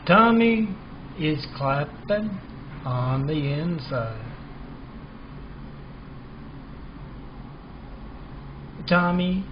Tommy is clapping on the inside. Tommy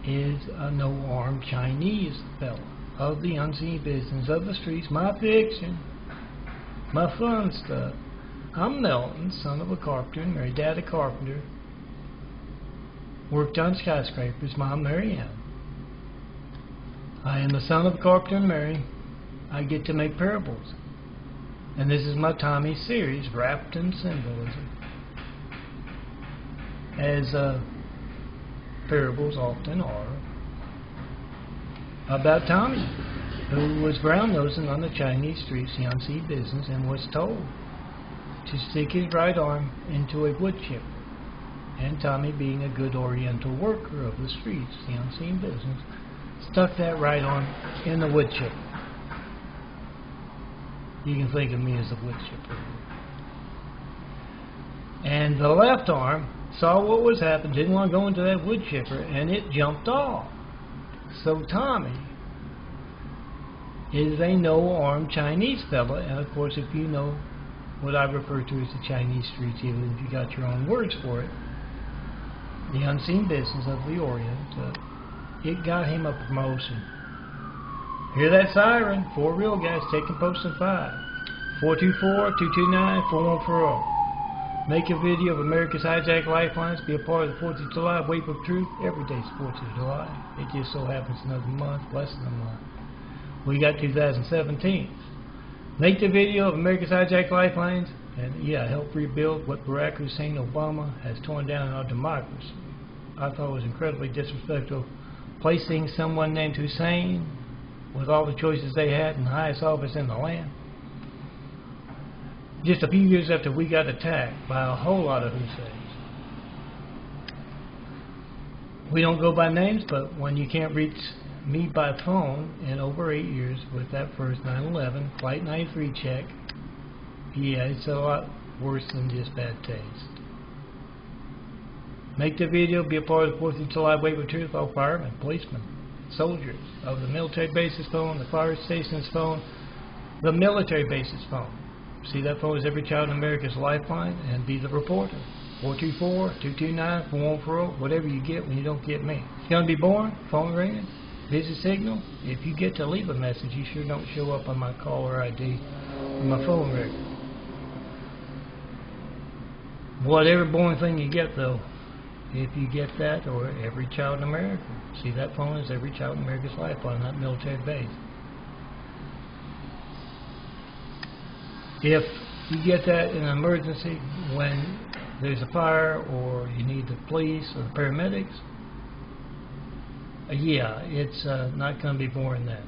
is a no-armed Chinese fella of the unseen business of the streets, my fiction, my fun stuff. I'm Melton, son of a carpenter, married dad a carpenter, worked on skyscrapers, mom Marianne. I am the son of a carpenter and Mary. I get to make parables. And this is my Tommy series, wrapped in symbolism. As parables often are, about Tommy, who was brown-nosing on the Chinese streets, the unseen business, and was told to stick his right arm into a wood chipper. And Tommy, being a good Oriental worker of the streets, the unseen business, stuck that right arm in the wood chipper. You can think of me as a wood chipper. And the left arm saw what was happening, didn't want to go into that wood chipper, and it jumped off. So Tommy is a no-armed Chinese fella, and of course, if you know what I refer to as the Chinese streets, even if you got your own words for it, the unseen business of the Orient, it got him a promotion. Hear that siren? 4 real guys taking post in 5. 424-229-4140. Make a video of America's hijacked lifelines. Be a part of the 4th of July Wave of Truth. Every day's 4th of July. It just so happens another month, less than a month. We got 2017. Make the video of America's hijacked lifelines. And yeah, help rebuild what Barack Hussein Obama has torn down in our democracy. I thought it was incredibly disrespectful placing someone named Hussein with all the choices they had in the highest office in the land. Just a few years after we got attacked by a whole lot of Husseins. We don't go by names, but when you can't reach me by phone in over 8 years with that first 9/11 Flight 93 check, yeah, it's a lot worse than just bad taste. Make the video, be a part of the 4th of July Wave of Truth. All firemen, policemen, soldiers of the military bases phone, the fire stations phone, the military bases phone. See that phone is every child in America's lifeline, and be the reporter. 424-229-4140, whatever you get when you don't get me. You're going to be born, phone ringing, busy signal. If you get to leave a message, you sure don't show up on my caller ID or my phone record. Whatever boring thing you get, though, if you get that, or every child in America. See, that phone is every child in America's lifeline, that military base. If you get that in an emergency when there's a fire or you need the police or the paramedics, yeah, it's not going to be boring then.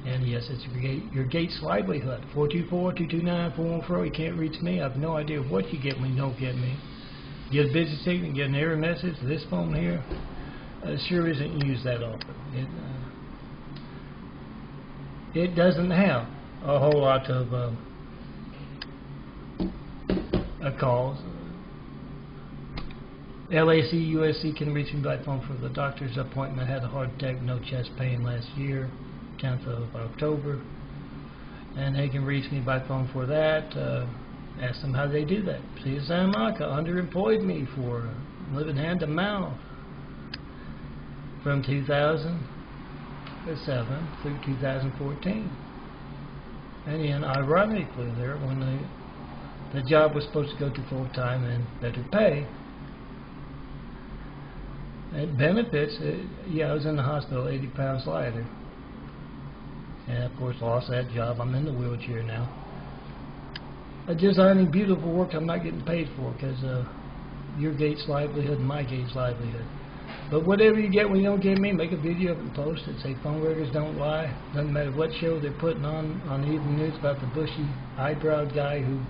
And yes, it's your Gates livelihood. 424-229-4140. You can't reach me. I have no idea what you get when you don't get me. Get a busy signal, get an error message. This phone here sure isn't used that often. It doesn't have a whole lot of calls. LAC, USC can reach me by phone for the doctor's appointment. Had a heart attack, no chest pain last year, 10th of October. And they can reach me by phone for that. Ask them how they do that. See, Santa Monica underemployed me for living hand to mouth from 2007 through 2014. And then, ironically, there when the job was supposed to go to full-time and better pay, it benefits. Yeah, I was in the hospital 80 pounds lighter, and of course lost that job. I'm in the wheelchair now. Designing beautiful work I'm not getting paid for, because your Gates livelihood and my Gates livelihood. But whatever you get when you don't get me, make a video of it and post it. Say phone records don't lie. Doesn't matter what show they're putting on the evening news about the bushy eyebrow guy who,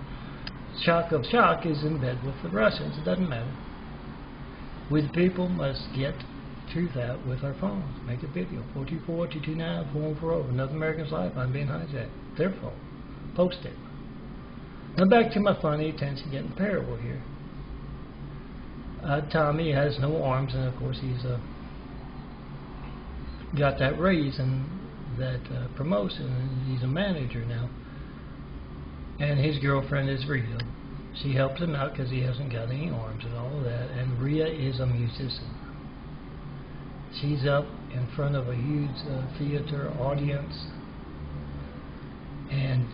shock of shock, is in bed with the Russians. It doesn't matter. We the people must get truth out with our phones. Make a video. 424-229-4140. Another American's life. I'm being hijacked. Their phone. Post it. Now back to my funny attention getting parable here. Tommy has no arms, and of course he's got that raise, and that promotes him, and he's a manager now. And his girlfriend is Rhea. She helps him out because he hasn't got any arms and all of that. And Rhea is a musician. She's up in front of a huge theater audience, and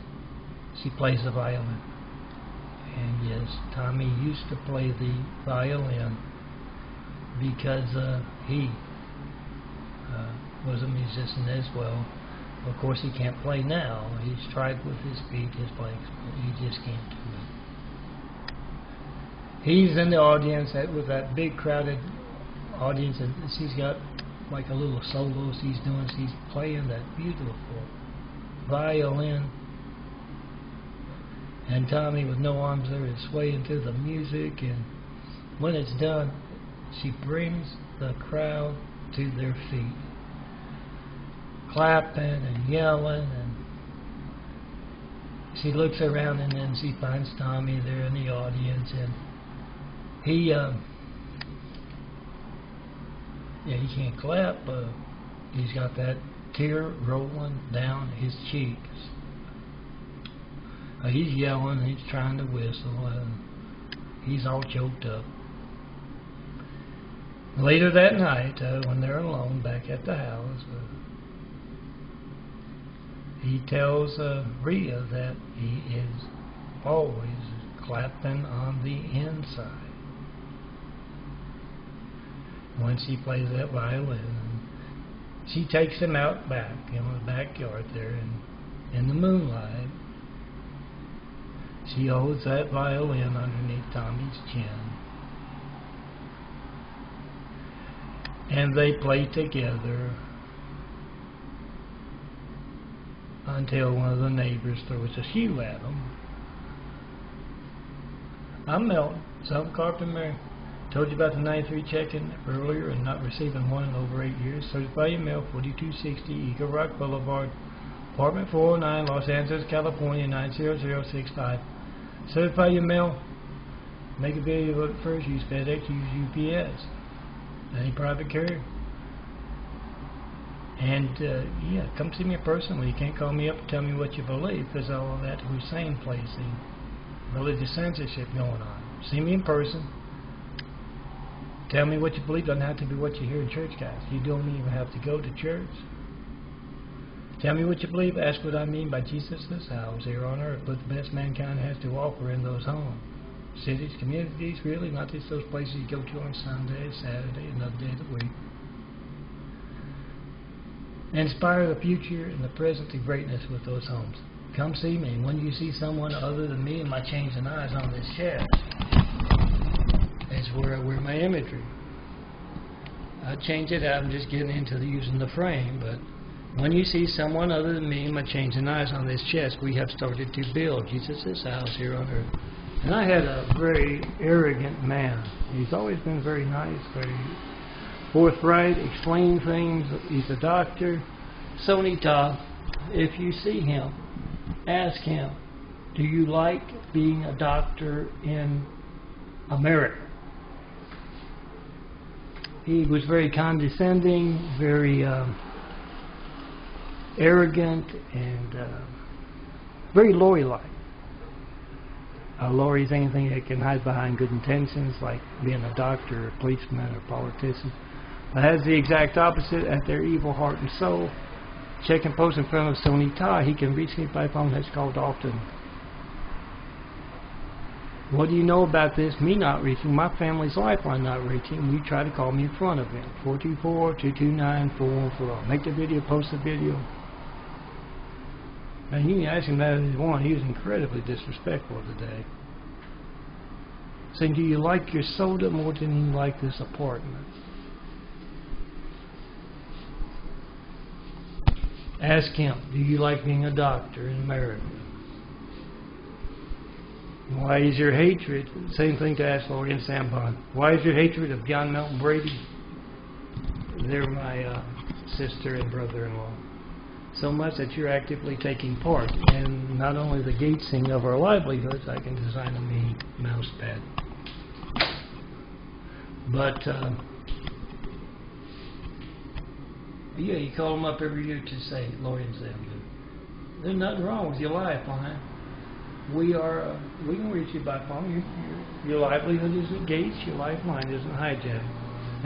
she plays the violin. And yes, Tami used to play the violin because he was a musician as well. Of course, he can't play now. He's tried with his feet, his legs, but he just can't do it. He's in the audience with that big crowded audience, and she's got like a little solo she's doing. She's playing that beautiful violin, and Tami, with no arms there, is swaying to the music. And when it's done, she brings the crowd to their feet, clapping and yelling. And she looks around, and then she finds Tami there in the audience, and he can't clap. He's got that tear rolling down his cheeks. He's yelling, he's trying to whistle, and he's all choked up. Later that night, when they're alone back at the house, he tells Rhea that he is always clapping on the inside when she plays that violin. She takes him out back in the backyard there, and in the moonlight, she holds that violin underneath Tami's chin, and they play together until one of the neighbors throws a shoe at them. I'm Melton, self-carpenter. Told you about the 93 check-in earlier and not receiving one in over 8 years. Certified your mail, 4260 Eagle Rock Boulevard, apartment 409, Los Angeles, California, 90065. Certify your mail. Make a video of it first. Use FedEx, use UPS. Any private carrier. And yeah, come see me personally. You can't call me up and tell me what you believe, because all of that Hussein placing, religious censorship going on. See me in person. Tell me what you believe. Doesn't have to be what you hear in church, guys. You don't even have to go to church. Tell me what you believe. Ask what I mean by Jesus' house here on earth. But the best mankind has to offer in those homes. Cities, communities, really, not just those places you go to on Sunday, Saturday, another day of the week. Inspire the future and the present to greatness with those homes. Come see me. When you see someone other than me and my changing eyes on this chest, is where I wear my imagery. I change it out. I'm just getting into using the frame, but when you see someone other than me and my changing eyes on this chest, we have started to build Jesus' house here on earth. And I had a very arrogant man. He's always been very nice, very forthright, explain things. He's a doctor. SONY, if you see him, ask him, do you like being a doctor in America? He was very condescending, very arrogant, and very Laurie-like. Laurie's anything that can hide behind good intentions, like being a doctor, a policeman, or a politician. But has the exact opposite at their evil heart and soul. Check and post in front of SONY. He can reach me by phone. That's called often. What do you know about this? Me not reaching, my family's lifeline not reaching. You try to call me in front of him. 424-229-414. Make the video, post the video. And you can ask him that if you want. He was incredibly disrespectful today. Saying, do you like your soda more than you like this apartment? Ask him, do you like being a doctor in America? Why is your hatred, same thing to ask Laurie and Sam Bond, why is your hatred of John Melton Brady? They're my sister and brother-in-law. So much that you're actively taking part in not only the gating of our livelihoods, I can design a mean mouse pad, but Yeah, you call them up every year to say, LAURIE'S them do. There's nothing wrong with your lifeline. We can reach you by phone. Your livelihood is at Gates, your lifeline isn't hijacked.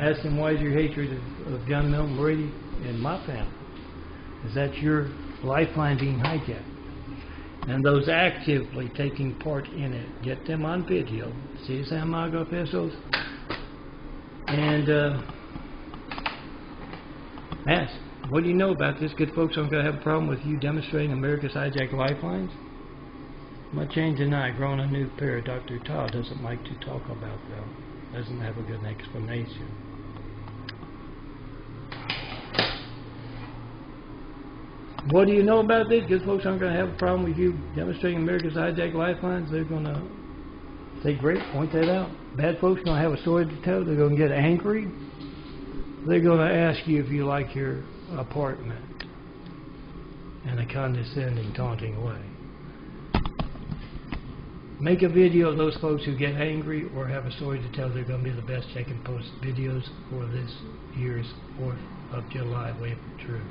Ask them, why is your hatred of John Milton Brady and my family? Is that your lifeline being hijacked? And those actively taking part in it, get them on video. See San Mago Pesos? And ask, what do you know about this? Good folks aren't going to have a problem with you demonstrating America's hijacked lifelines. My change tonight, growing a new pair. Dr. Todd doesn't like to talk about them. Doesn't have a good explanation. What do you know about this? Good folks aren't going to have a problem with you demonstrating America's hijacked lifelines. They're going to say, great, point that out. Bad folks are going to have a story to tell. They're going to get angry. They're going to ask you if you like your apartment in a condescending, taunting way. Make a video of those folks who get angry or have a story to tell. They're going to be the best check and post videos for this year's 4th of July. Wait for truth.